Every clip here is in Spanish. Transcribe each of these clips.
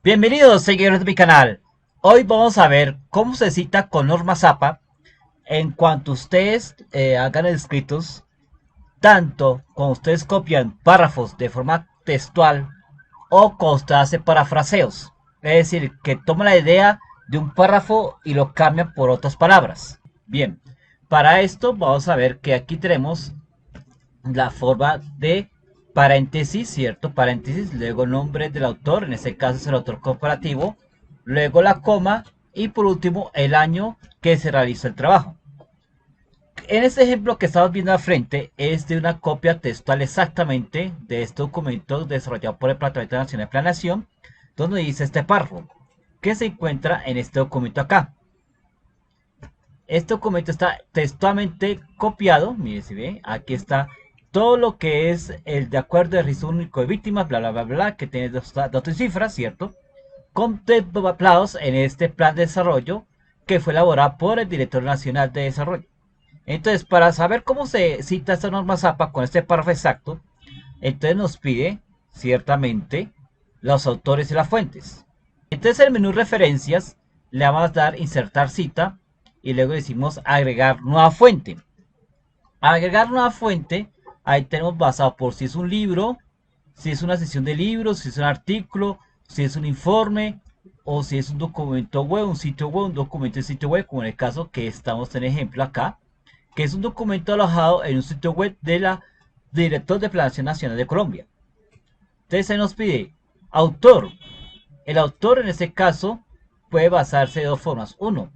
Bienvenidos seguidores de mi canal. Hoy vamos a ver cómo se cita con norma ZAPA en cuanto ustedes hagan escritos, tanto cuando ustedes copian párrafos de forma textual o cuando usted hace parafraseos. Es decir, que toma la idea de un párrafo y lo cambia por otras palabras. Bien, para esto vamos a ver que aquí tenemos la forma de paréntesis, ¿cierto? Paréntesis, luego el nombre del autor, en este caso es el autor comparativo, luego la coma y por último el año que se realizó el trabajo. En este ejemplo que estamos viendo al frente es de una copia textual exactamente de este documento desarrollado por el Departamento Nacional de Planeación, donde dice este párrafo, que se encuentra en este documento acá. Este documento está textualmente copiado, mire si ve, aquí está todo lo que es el de acuerdo de registro único de víctimas, bla bla bla bla, que tiene datos y cifras, ¿cierto? Contemplados en este plan de desarrollo que fue elaborado por el Director Nacional de Desarrollo. Entonces, para saber cómo se cita esta norma ZAPA con este párrafo exacto, entonces nos pide, ciertamente, los autores y las fuentes. Entonces, en el menú referencias, le vamos a dar insertar cita y luego decimos agregar nueva fuente. Agregar nueva fuente, ahí tenemos basado por si es un libro, si es una sesión de libros, si es un artículo, si es un informe o si es un documento web, un sitio web, un documento de sitio web, como en el caso que estamos en ejemplo acá, que es un documento alojado en un sitio web de la Director de Planación Nacional de Colombia. Entonces ahí nos pide autor. El autor en este caso puede basarse de dos formas. Uno,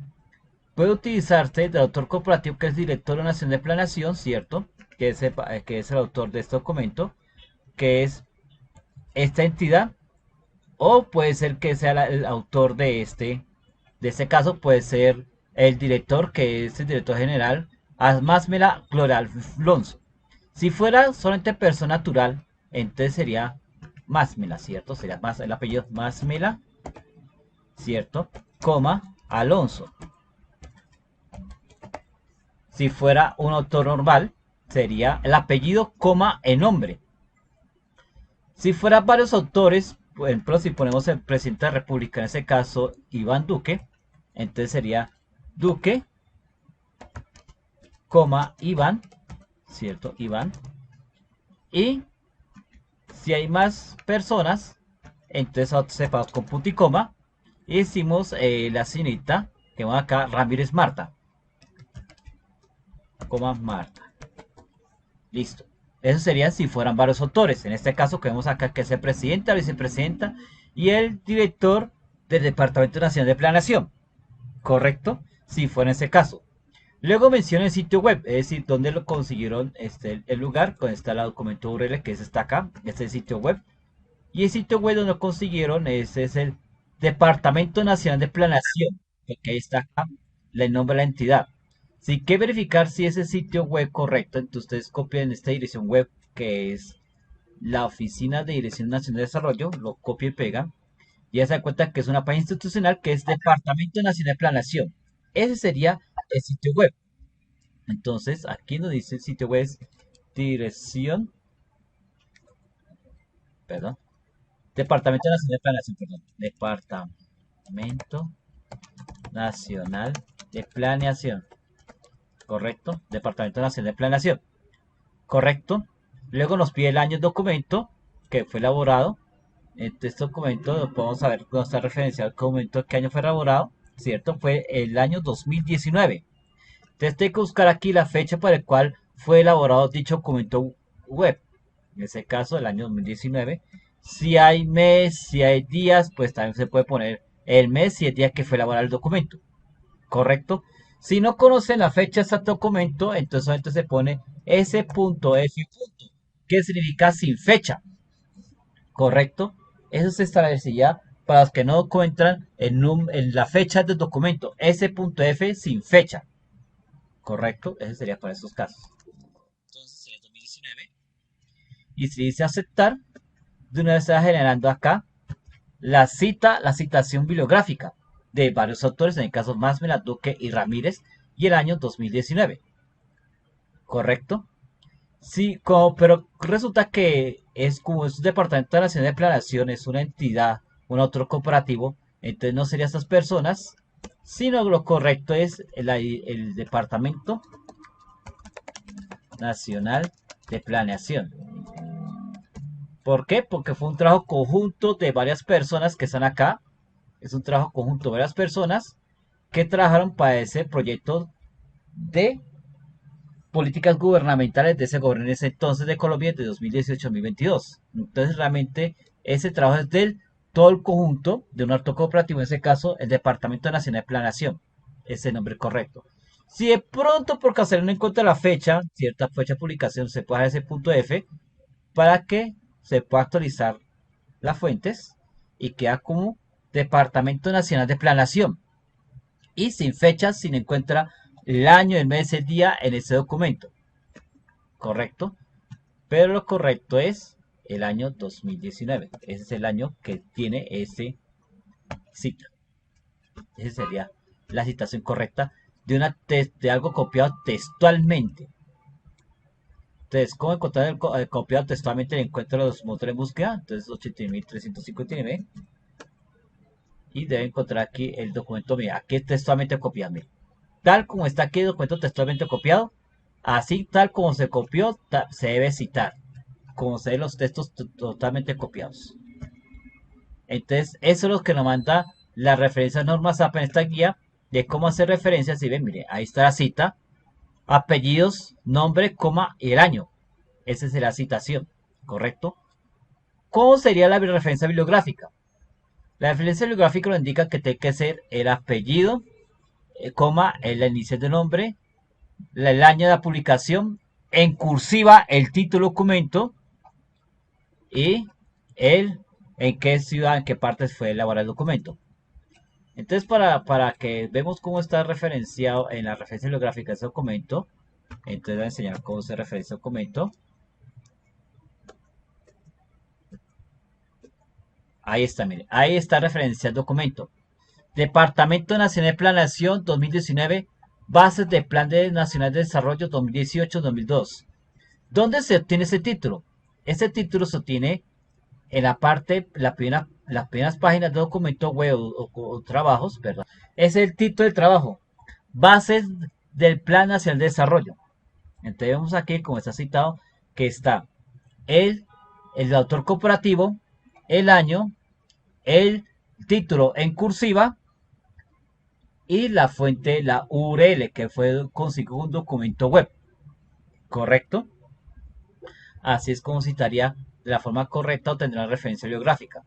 puede utilizarse del autor corporativo que es Director Nacional de Planeación, ¿cierto? Que es el autor de este documento, que es esta entidad, o puede ser que sea el autor de este caso, puede ser el director, que es el director general, Asmásmela Floral Lonzo. Si fuera solamente persona natural, entonces sería Másmela, ¿cierto? Sería más el apellido Másmela, ¿cierto? Coma, Alonso. Si fuera un autor normal, sería el apellido, coma, el nombre. Si fuera varios autores, por ejemplo, si ponemos el presidente de la República, en ese caso Iván Duque, entonces sería Duque, coma, Iván, ¿cierto? Iván. Y si hay más personas, entonces separamos con punto y coma. Y decimos la señorita, que va acá, Ramírez Marta, coma, Marta. Listo. Eso sería si fueran varios autores. En este caso que vemos acá que es el presidente, la vicepresidenta y el director del Departamento Nacional de Planeación. ¿Correcto? Si fuera en ese caso. Luego menciona el sitio web, es decir, dónde lo consiguieron el lugar, donde está el documento URL, que es está acá, este es el sitio web. Y el sitio web donde lo consiguieron, ese es el Departamento Nacional de Planeación, porque ahí está acá el nombre de la entidad. Si hay que verificar si ese sitio web correcto, entonces ustedes copian esta dirección web que es la Oficina de Dirección Nacional de Desarrollo, lo copia y pega, y ya se da cuenta que es una página institucional que es Departamento Nacional de Planeación. Ese sería el sitio web. Entonces, aquí nos dice el sitio web es dirección, perdón, Departamento Nacional de Planeación, perdón, Departamento Nacional de Planeación, correcto, Departamento Nacional de Planeación. Correcto. Luego nos pide el año del documento que fue elaborado. Este documento, podemos saber dónde está referenciado el documento, qué año fue elaborado, ¿cierto? Fue el año 2019. Entonces tengo que buscar aquí la fecha para la cual fue elaborado dicho documento web. En ese caso, el año 2019. Si hay mes, si hay días, pues también se puede poner el mes y el día que fue elaborado el documento. ¿Correcto? Si no conocen la fecha de este documento, entonces solamente se pone S.F. que significa sin fecha. ¿Correcto? Eso se establecería para los que no encuentran en la fecha del documento. S.F sin fecha. ¿Correcto? Ese sería para esos casos. Entonces sería 2019. Y si dice aceptar, de una vez se va generando acá la citación bibliográfica de varios autores, en el caso Masmela, Duque y Ramírez, y el año 2019. ¿Correcto? Sí, pero resulta que es como es un Departamento Nacional de Planación, es una entidad un otro cooperativo, entonces no serían estas personas, sino lo correcto es el Departamento Nacional de Planeación. ¿Por qué? Porque fue un trabajo conjunto de varias personas que están acá. Es un trabajo conjunto de varias personas que trabajaron para ese proyecto de políticas gubernamentales de ese gobierno en ese entonces de Colombia de 2018-2022. Entonces realmente ese trabajo es del todo el conjunto de un alto cooperativo, en ese caso el Departamento Nacional de Planeación, es el nombre correcto. Si de pronto por casualidad no encuentra la fecha, cierta fecha de publicación, se puede dar ese punto F para que se pueda actualizar las fuentes y queda como Departamento Nacional de Planeación. Y sin fecha, si no encuentra el año, el mes, el día en ese documento. ¿Correcto? Pero lo correcto es el año 2019. Ese es el año que tiene ese cita. Esa sería la citación correcta de algo copiado textualmente. Entonces, ¿cómo encontrar el copiado textualmente? Le encuentro los motores de búsqueda. Entonces, 80.359. Y debe encontrar aquí el documento. Mira, aquí es textualmente copiado. Mira. Tal como está aquí el documento textualmente copiado, así tal como se copió, se debe citar. Como se ven los textos totalmente copiados. Entonces, eso es lo que nos manda la referencia normas APA en esta guía de cómo hacer referencias. Si ven, mire, ahí está la cita, apellidos, nombre, coma y el año. Esa es la citación, ¿correcto? ¿Cómo sería la referencia bibliográfica? La referencia bibliográfica lo indica que tiene que ser el apellido, coma, el inicio del nombre, el año de la publicación, en cursiva el título documento y el en qué ciudad, en qué partes fue elaborado el documento. Entonces, para que vemos cómo está referenciado en la referencia bibliográfica de ese documento, entonces voy a enseñar cómo se referencia el documento. Ahí está, mire, ahí está referencia el documento. Departamento Nacional de Planeación 2019, Bases de Plan Nacional de Desarrollo 2018-2002. ¿Dónde se obtiene ese título? Ese título se obtiene en la parte, las primeras páginas de documento web o trabajos, perdón. Es el título del trabajo. Bases del Plan Nacional de Desarrollo. Entonces vemos aquí, como está citado, que está el, el autor cooperativo, el año, el título en cursiva y la fuente, la URL, que fue consigo un documento web. ¿Correcto? Así es como citaría de la forma correcta o tendrá referencia bibliográfica.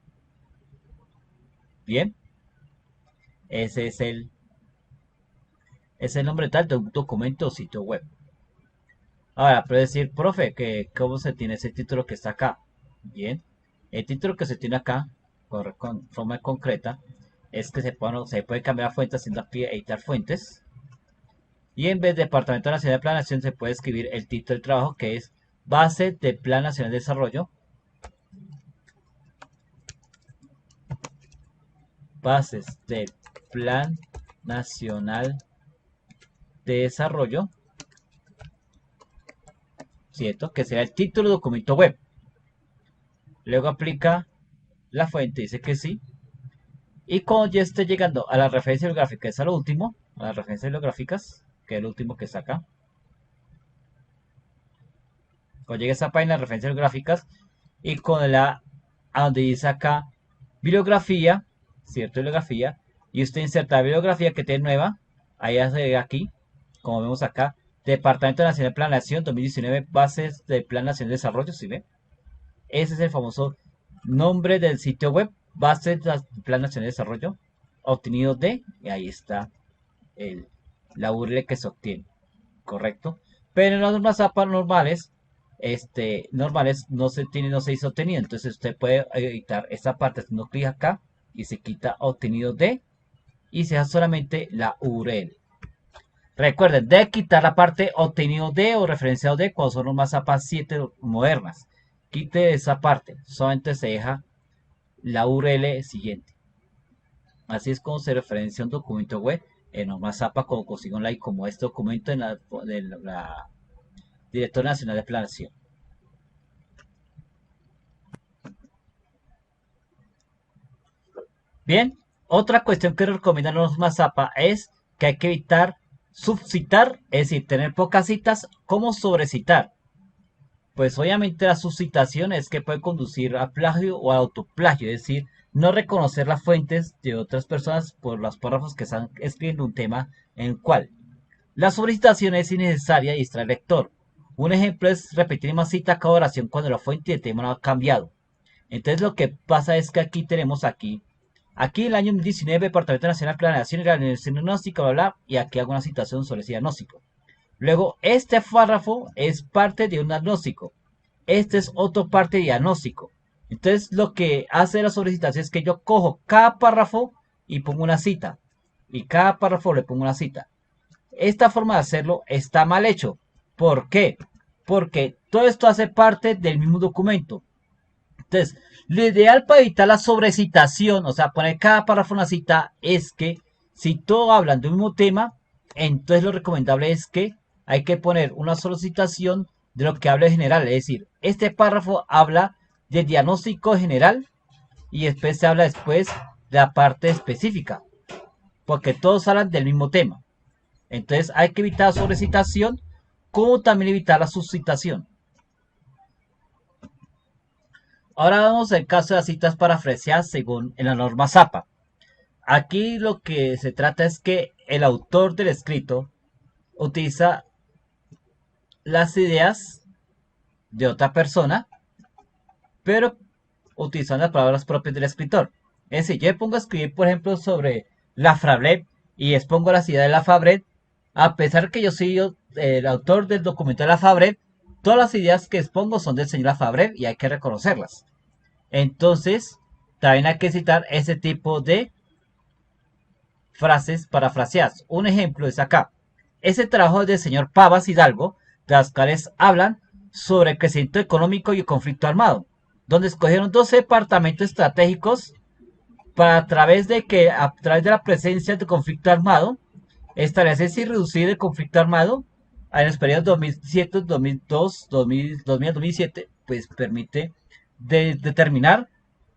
Bien, ese es el nombre tal de un documento o sitio web. Ahora, puede decir, profe, que cómo se tiene ese título que está acá. Bien, el título que se tiene acá, con forma concreta, es que se puede cambiar fuentes haciendo aquí editar fuentes. Y en vez de Departamento Nacional de Planeación se puede escribir el título del trabajo, que es Base de Plan Nacional de Desarrollo. Bases del Plan Nacional de Desarrollo, ¿cierto? Que será el título del documento web. Luego aplica la fuente, dice que sí. Y cuando ya esté llegando a la referencia bibliográfica, es a lo último, a las referencias bibliográficas, que es el último que saca. Cuando llegue a esa página de referencias bibliográficas y con a donde dice acá bibliografía, ¿cierto? Bibliografía, y usted inserta la bibliografía que tiene nueva, ahí hace aquí, como vemos acá, Departamento Nacional de Planeación 2019, Bases del Plan Nacional de Desarrollo, ¿sí ve? Ese es el famoso nombre del sitio web, Bases del Plan Nacional de Desarrollo, obtenido de, y ahí está la URL que se obtiene, ¿correcto? Pero en las normas APA normales no se dice obtenido, entonces usted puede editar esta parte haciendo clic acá y se quita obtenido de y se deja solamente la URL. Recuerden, de quitar la parte obtenido de o referenciado de cuando son normas APA 7 modernas. Quite esa parte, solamente se deja la URL siguiente. Así es como se referencia un documento web en normas APA como consigo online, como este documento en la Directorio Nacional de Planeación. Bien, otra cuestión que recomiendan los Mazapa es que hay que evitar subcitar, es decir, tener pocas citas, como sobrecitar. Pues obviamente la suscitación es que puede conducir a plagio o a autoplagio, es decir, no reconocer las fuentes de otras personas por los párrafos que están escribiendo un tema en el cual la solicitación es innecesaria y distrae al lector. Un ejemplo es repetir una cita cada oración cuando la fuente de tema no ha cambiado. Entonces lo que pasa es que aquí tenemos aquí el año 2019, Departamento Nacional de Planeación y Organización Diagnóstica, bla, bla, y aquí hago una citación sobre ese diagnóstico. Luego, este párrafo es parte de un diagnóstico. Este es otro parte de diagnóstico. Entonces, lo que hace la solicitación es que yo cojo cada párrafo y pongo una cita. Y cada párrafo le pongo una cita. Esta forma de hacerlo está mal hecho. ¿Por qué? Porque todo esto hace parte del mismo documento. Entonces, lo ideal para evitar la sobrecitación, o sea, poner cada párrafo una cita, es que si todos hablan del mismo tema, entonces lo recomendable es que hay que poner una sola citación de lo que habla en general. Es decir, este párrafo habla del diagnóstico general y después se habla después de la parte específica, porque todos hablan del mismo tema. Entonces hay que evitar la sobrecitación, como también evitar la subcitación. Ahora vamos al caso de las citas parafraseadas según en la norma Zapa. Aquí lo que se trata es que el autor del escrito utiliza las ideas de otra persona, pero utilizando las palabras propias del escritor. Es decir, yo me pongo a escribir, por ejemplo, sobre la Fabret y expongo las ideas de la Fabret, a pesar que yo soy el autor del documento de la Fabret, todas las ideas que expongo son del señor Lafavret y hay que reconocerlas. Entonces, también hay que citar ese tipo de frases parafraseadas. Un ejemplo es acá. Ese trabajo es del señor Pavas Hidalgo, de las cuales hablan sobre el crecimiento económico y el conflicto armado, donde escogieron 12 departamentos estratégicos para a través de la presencia del conflicto armado, establecer y reducir el conflicto armado en los periodos 2007, 2002, 2007, pues permite determinar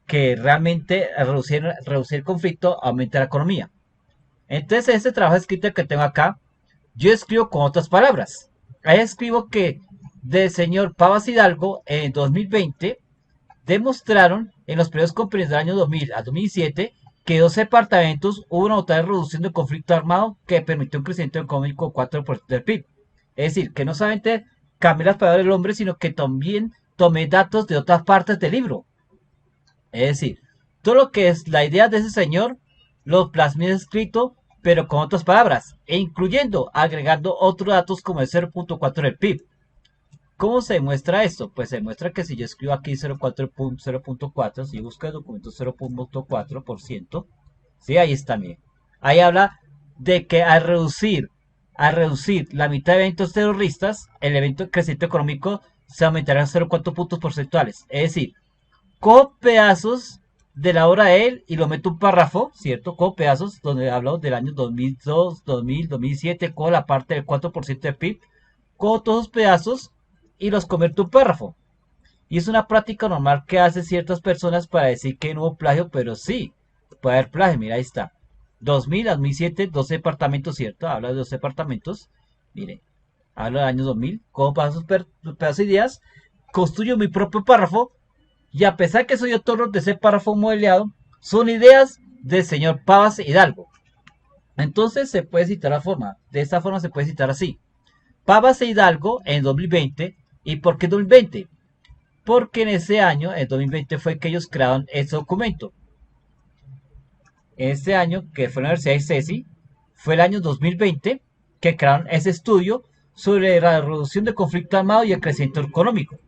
que realmente reducir el conflicto aumenta la economía. Entonces, este trabajo escrito que tengo acá, yo escribo con otras palabras. Ahí escribo que del señor Pavas Hidalgo en 2020 demostraron en los periodos comprendidos del año 2000 a 2007 que 12 departamentos hubo una notable reducción del conflicto armado que permitió un crecimiento económico de 4% del PIB. Es decir, que no solamente cambié las palabras del hombre, sino que también tomé datos de otras partes del libro. Es decir, todo lo que es la idea de ese señor lo plasmé escrito, pero con otras palabras, e incluyendo, agregando otros datos como el 0.4 del PIB. ¿Cómo se demuestra esto? Pues se demuestra que si yo escribo aquí 0.4, si busco el documento 0.4%, sí, ahí está, bien. Ahí habla de que al reducir la mitad de eventos terroristas, el evento de crecimiento económico se aumentará en 0.4 puntos porcentuales. Es decir, cojo pedazos de la obra de él y lo meto un párrafo, ¿cierto? Cojo pedazos donde hablo del año 2002, 2000, 2007, cojo la parte del 4% de PIB, cojo todos los pedazos y los convierto en un párrafo. Y es una práctica normal que hacen ciertas personas para decir que no hubo plagio, pero sí, puede haber plagio. Mira, ahí está. 2000 a 2007, 12 departamentos, ¿cierto? Habla de 12 departamentos. Mire, habla del año 2000. Como pedazos de ideas, construyo mi propio párrafo. Y a pesar que soy autor de ese párrafo modeleado, son ideas del señor Pavas Hidalgo. Entonces se puede citar de esta forma se puede citar así. Pavas e Hidalgo en 2020. ¿Y por qué 2020? Porque en ese año, en 2020, fue que ellos crearon ese documento. En ese año, que fue la Universidad de CESI, fue el año 2020 que crearon ese estudio sobre la reducción del conflicto armado y el crecimiento económico.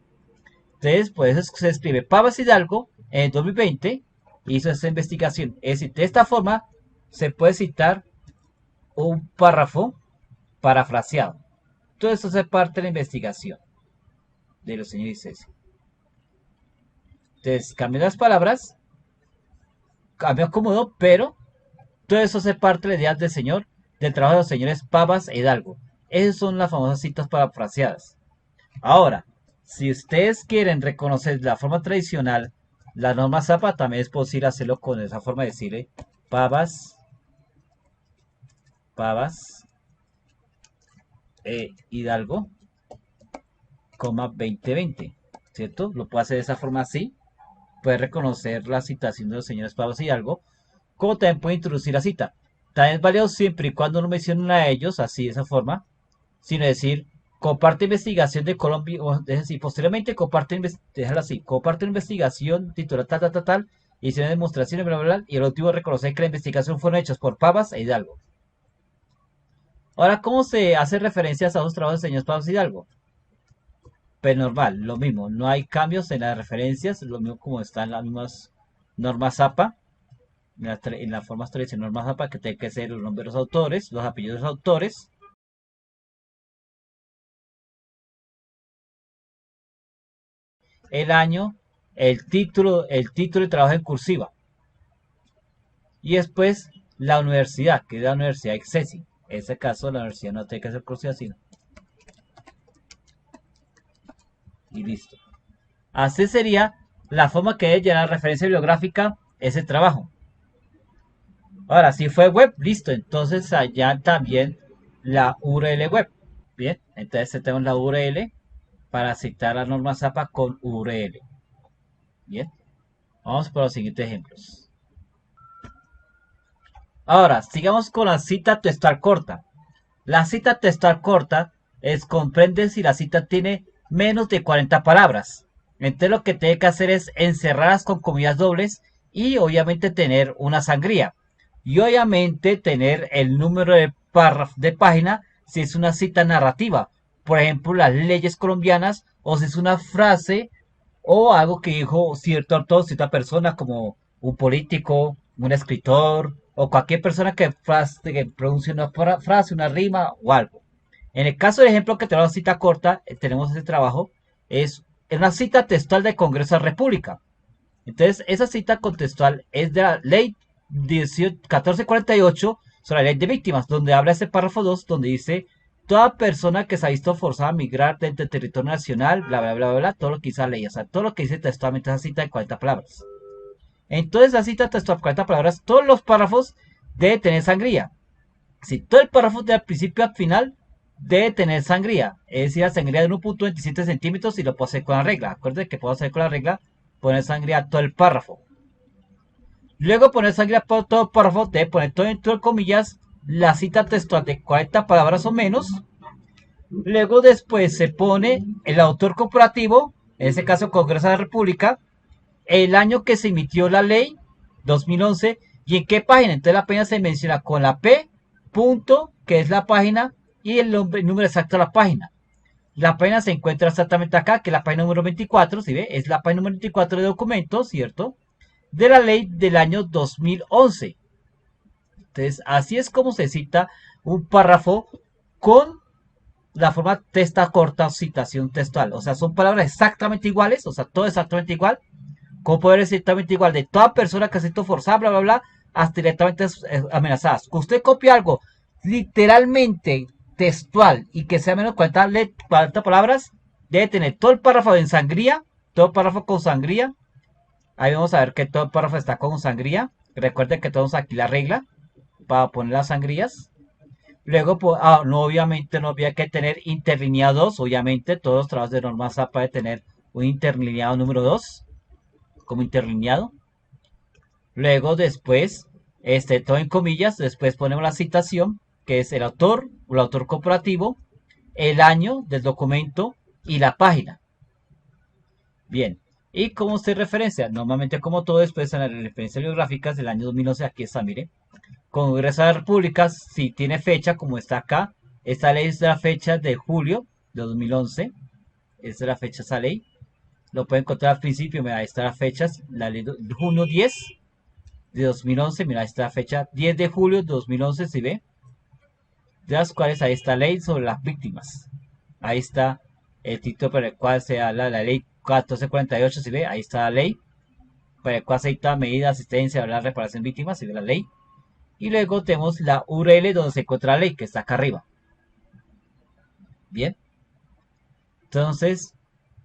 Entonces, pues se escribe Pavas Hidalgo en 2020 hizo esa investigación. Es decir, de esta forma se puede citar un párrafo parafraseado. Todo eso hace parte de la investigación de los señores CESI. Entonces, cambié las palabras, cambió cómodo, pero todo eso hace parte de la idea del trabajo de los señores Pavas e Hidalgo. Esas son las famosas citas parafraseadas. Ahora, si ustedes quieren reconocer la forma tradicional La norma Zapa también es posible hacerlo con esa forma de decirle pavas, pavas, Hidalgo, coma 2020, ¿cierto? Lo puede hacer de esa forma así. Puede reconocer la citación de los señores Pavas Hidalgo, como también puede introducir la cita. También es válido siempre y cuando no mencionen a ellos, así de esa forma, sino decir, comparte investigación de Colombia, o es decir, posteriormente comparte, déjalo así, comparte investigación titulada tal, tal, tal, tal, y se demostraciones, bla, bla, bla, y el último reconocer que la investigación fueron hechas por Pavas e Hidalgo. Ahora, ¿cómo se hace referencias a los trabajos de señores Pavas Hidalgo? Pues normal, lo mismo, no hay cambios en las referencias, lo mismo como están las mismas normas APA, en las formas tradicionales normas APA, que tiene que ser los nombres de los autores, los apellidos de los autores, el año, el título de trabajo en cursiva, y después la universidad, que es la Universidad Excesi. En este caso, la universidad no tiene que ser cursiva, sino, y listo. Así sería la forma que debe llenar referencia bibliográfica ese trabajo. Ahora, si fue web, listo. Entonces allá también la URL web. Bien, entonces tenemos la URL para citar la norma Zapa con URL. Bien, vamos por los siguientes ejemplos. Ahora, sigamos con la cita textual corta. La cita textual corta comprende si la cita tiene menos de 40 palabras. Entonces lo que tiene que hacer es encerrarlas con comillas dobles y obviamente tener una sangría. Y obviamente tener el número de párrafo de página si es una cita narrativa. Por ejemplo, las leyes colombianas o si es una frase o algo que dijo cierto autor, cierta persona como un político, un escritor o cualquier persona que pronuncie una frase, una rima o algo. En el caso del ejemplo que tenemos cita corta, tenemos ese trabajo, es una cita textual del Congreso de la República. Entonces, esa cita contextual es de la ley 1448 sobre la ley de víctimas, donde habla ese párrafo 2, donde dice, toda persona que se ha visto forzada a migrar dentro del territorio nacional, bla, bla, bla, bla, bla, todo lo que dice la ley, o sea, todo lo que dice textualmente esa cita de 40 palabras. Entonces, la cita textual de 40 palabras, todos los párrafos deben tener sangría. Si todo el párrafo de al principio al final debe tener sangría, es decir, la sangría de 1.27 centímetros y lo puedo hacer con la regla. Acuérdense que puedo hacer con la regla, poner sangría a todo el párrafo. Luego poner sangría por todo el párrafo, debe poner todo dentro de comillas, la cita textual de 40 palabras o menos. Luego después se pone el autor corporativo, en este caso Congreso de la República, el año que se emitió la ley, 2011, y en qué página. Entonces la página se menciona con la P, punto, que es la página, y el número exacto de la página. La página se encuentra exactamente acá, que es la página número 24, ¿sí ve? Es la página número 24 de documentos, ¿cierto? De la ley del año 2011. Entonces, así es como se cita un párrafo con la forma texta corta o citación textual. O sea, son palabras exactamente iguales, o sea, todo exactamente igual, como poder exactamente igual de toda persona que ha sido forzada, bla, bla, bla, hasta directamente amenazadas. Usted copia algo literalmente textual y que sea menos de 40 palabras, debe tener todo el párrafo en sangría, todo el párrafo con sangría. Ahí vamos a ver que todo el párrafo está con sangría. Recuerden que tenemos aquí la regla para poner las sangrías. Luego, no, obviamente no había que tener interlineados. Obviamente, todos los trabajos de norma SAP de tener un interlineado número 2 como interlineado. Luego, después, todo en comillas. Después ponemos la citación, que es el autor o el autor corporativo, el año del documento y la página. Bien. ¿Y cómo se referencia? Normalmente, como todo, después en las referencias bibliográficas del año 2011, aquí está, mire. Congreso de la República, si tiene fecha, como está acá, esta ley es de la fecha de julio de 2011. Esta es la fecha de esa ley. Lo pueden encontrar al principio, mira, ahí están las fechas. La ley de junio 10 de 2011, mira, ahí está la fecha 10 de julio de 2011, si ve. De las cuales ahí está la ley sobre las víctimas. Ahí está el título por el cual se habla la ley 1448, si ve, ahí está la ley. Por el cual se dicta medida de asistencia a la reparación de víctimas, si ve la ley. Y luego tenemos la URL donde se encuentra la ley, que está acá arriba. Bien. Entonces,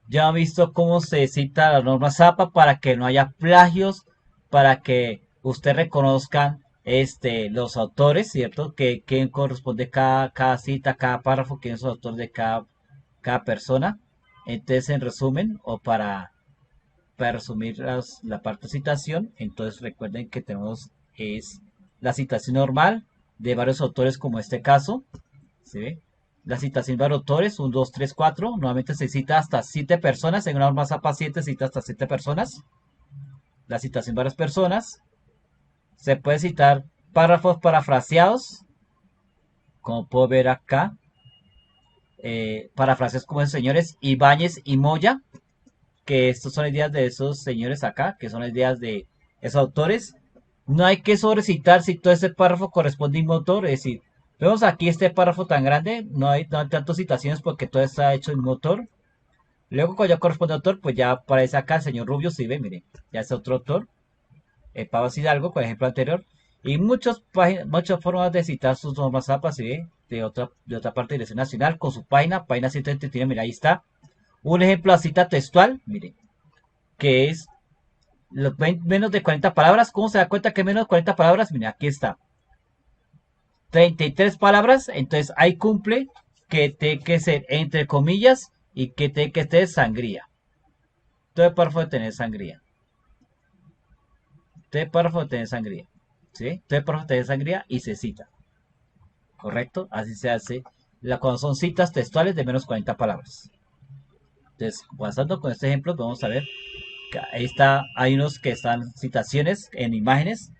Ya han visto cómo se cita la norma ZAPA para que no haya plagios, para que usted reconozcan los autores, ¿cierto? Que quién corresponde cada cita, cada párrafo, quién es el autor de cada persona. Entonces, en resumen, o para resumir la parte de citación, entonces recuerden que tenemos es la citación normal de varios autores como este caso, ¿sí ve? La citación de varios autores, 1, 2, 3, 4, nuevamente se cita hasta 7 personas, en una norma ZAPA 7 cita hasta 7 personas, la citación de varias personas, se puede citar párrafos parafraseados, como puedo ver acá, parafraseos como esos señores Ibáñez y Moya, que estos son ideas de esos señores acá, que son ideas de esos autores. No hay que sobrecitar si todo ese párrafo corresponde a un autor, es decir, vemos aquí este párrafo tan grande, no hay tantas citaciones porque todo está hecho en un autor. Luego cuando ya corresponde a autor, pues ya aparece acá el señor Rubio, si ve, mire, ya es otro autor, Pavas Hidalgo, con el ejemplo anterior, y muchas formas de citar sus normas APA, si ve, de otra parte de Dirección Nacional, con su página 123, mira, ahí está. Un ejemplo de cita textual, mire, que es menos de 40 palabras. ¿Cómo se da cuenta que menos de 40 palabras? Mira, aquí está. 33 palabras, entonces ahí cumple que tiene que ser entre comillas y que tiene que ser sangría. Todo el párrafo de tener sangría. Todo el párrafo de tener sangría. ¿Sí? Todo el párrafo de tener sangría y se cita. ¿Correcto? Así se hace cuando son citas textuales de menos 40 palabras. Entonces, pasando con este ejemplo, vamos a ver que ahí está, hay unos que están citaciones en imágenes.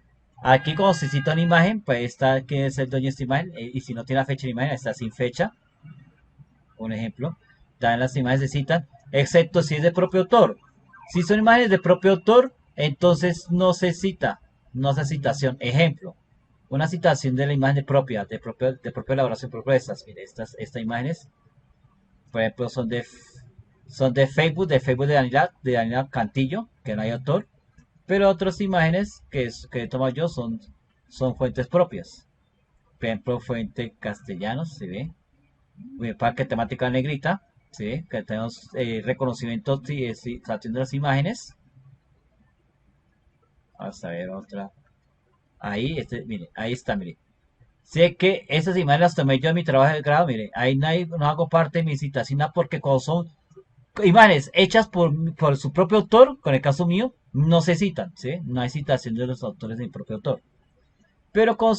Aquí cuando se cita una imagen, pues está quién es el dueño de esta imagen, y si no tiene la fecha de imagen, está sin fecha, un ejemplo. También las imágenes se citan, excepto si es de propio autor. Si son imágenes de propio autor, entonces no se cita, no hace citación. Ejemplo, una citación de la imagen propia, de propia elaboración, propia de estas. Mire, estas imágenes, por ejemplo, son de Facebook, de Daniela Cantillo, que no hay autor. Pero otras imágenes que he tomado yo son fuentes propias. Por ejemplo, fuente castellanos, ¿se ve? Parque temática negrita, ¿sí? Que tenemos reconocimiento de las imágenes. Vamos a ver otra. Ahí, mire, ahí está, mire. Sé que esas imágenes las tomé yo en mi trabajo de grado, mire. Ahí no hago parte de mi citación porque cuando son imágenes hechas por su propio autor, con el caso mío, no se citan, ¿sí? No hay citación de los autores de mi propio autor. Pero cuando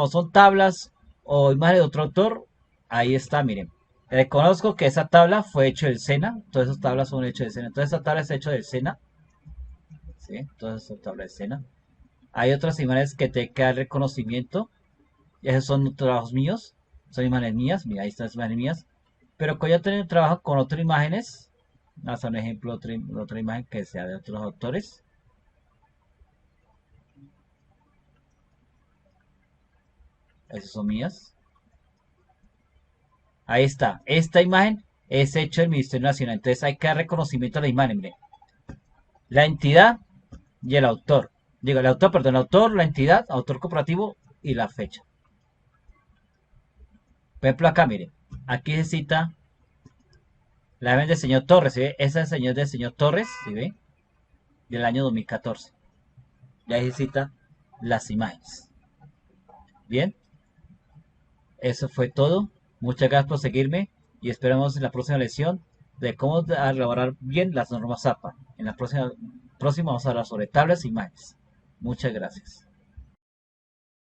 son tablas o imágenes de otro autor, ahí está, miren. Reconozco que esa tabla fue hecha del Sena, todas esas tablas son hechas del Sena. Toda esa tabla es hecha del Sena, ¿sí? Todas esas tablas del Sena. Hay otras imágenes que te queda reconocimiento, y esos son trabajos míos, son imágenes mías, mira, ahí están las imágenes mías. Pero cuando yo tengo trabajo con otras imágenes, vamos a un ejemplo, otra imagen que sea de otros autores. Esas son mías. Ahí está. Esta imagen es hecha del Ministerio Nacional. Entonces hay que dar reconocimiento a la imagen. Mire. La entidad y el autor. Digo, el autor, perdón, el autor, la entidad, autor cooperativo y la fecha. Por ejemplo, acá, mire. Aquí se cita la imagen del señor Torres. ¿Sí ve? Esa es el señor del señor Torres, ¿sí ve? Del año 2014. Y ahí se cita las imágenes. Bien. Eso fue todo. Muchas gracias por seguirme y esperamos en la próxima lección de cómo elaborar bien las normas APA. En la próxima vamos a hablar sobre tablas e imágenes. Muchas gracias.